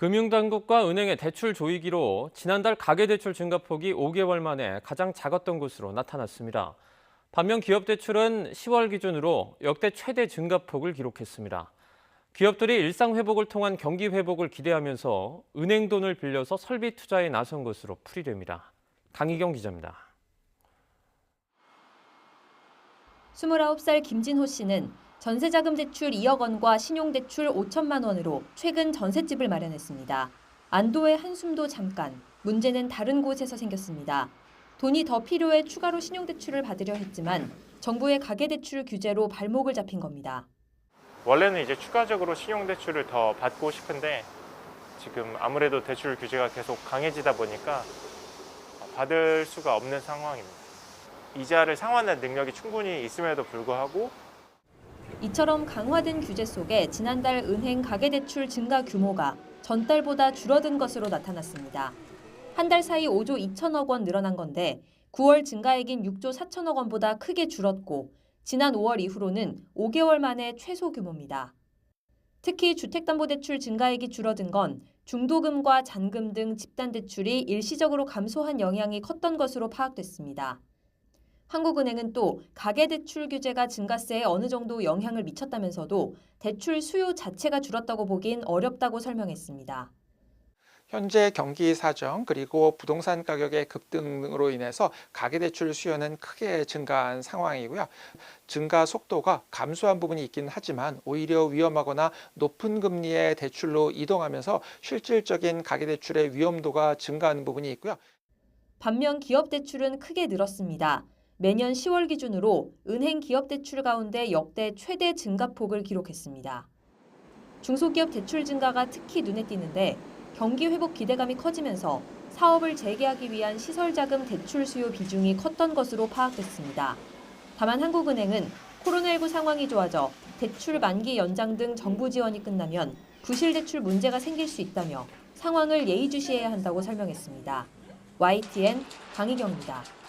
금융당국과 은행의 대출 조이기로 지난달 가계대출 증가폭이 5개월 만에 가장 작았던 것으로 나타났습니다. 반면 기업대출은 10월 기준으로 역대 최대 증가폭을 기록했습니다. 기업들이 일상 회복을 통한 경기 회복을 기대하면서 은행 돈을 빌려서 설비 투자에 나선 것으로 풀이됩니다. 강희경 기자입니다. 29살 김진호 씨는 전세자금 대출 2억 원과 신용대출 5천만 원으로 최근 전셋집을 마련했습니다. 안도의 한숨도 잠깐, 문제는 다른 곳에서 생겼습니다. 돈이 더 필요해 추가로 신용대출을 받으려 했지만 정부의 가계대출 규제로 발목을 잡힌 겁니다. 원래는 이제 추가적으로 신용대출을 더 받고 싶은데 지금 아무래도 대출 규제가 계속 강해지다 보니까 받을 수가 없는 상황입니다. 이자를 상환할 능력이 충분히 있음에도 불구하고 이처럼 강화된 규제 속에 지난달 은행 가계대출 증가 규모가 전달보다 줄어든 것으로 나타났습니다. 한 달 사이 5조 2천억 원 늘어난 건데 9월 증가액인 6조 4천억 원보다 크게 줄었고 지난 5월 이후로는 5개월 만에 최소 규모입니다. 특히 주택담보대출 증가액이 줄어든 건 중도금과 잔금 등 집단대출이 일시적으로 감소한 영향이 컸던 것으로 파악됐습니다. 한국은행은 또 가계대출 규제가 증가세에 어느 정도 영향을 미쳤다면서도 대출 수요 자체가 줄었다고 보긴 어렵다고 설명했습니다. 현재 경기 사정 그리고 부동산 가격의 급등으로 인해서 가계대출 수요는 크게 증가한 상황이고요. 증가 속도가 감소한 부분이 있긴 하지만 오히려 위험하거나 높은 금리의 대출로 이동하면서 실질적인 가계대출의 위험도가 증가하는 부분이 있고요. 반면 기업대출은 크게 늘었습니다. 매년 10월 기준으로 은행 기업대출 가운데 역대 최대 증가폭을 기록했습니다. 중소기업 대출 증가가 특히 눈에 띄는데 경기 회복 기대감이 커지면서 사업을 재개하기 위한 시설자금 대출 수요 비중이 컸던 것으로 파악됐습니다. 다만 한국은행은 코로나19 상황이 좋아져 대출 만기 연장 등 정부 지원이 끝나면 부실대출 문제가 생길 수 있다며 상황을 예의주시해야 한다고 설명했습니다. YTN 강희경입니다.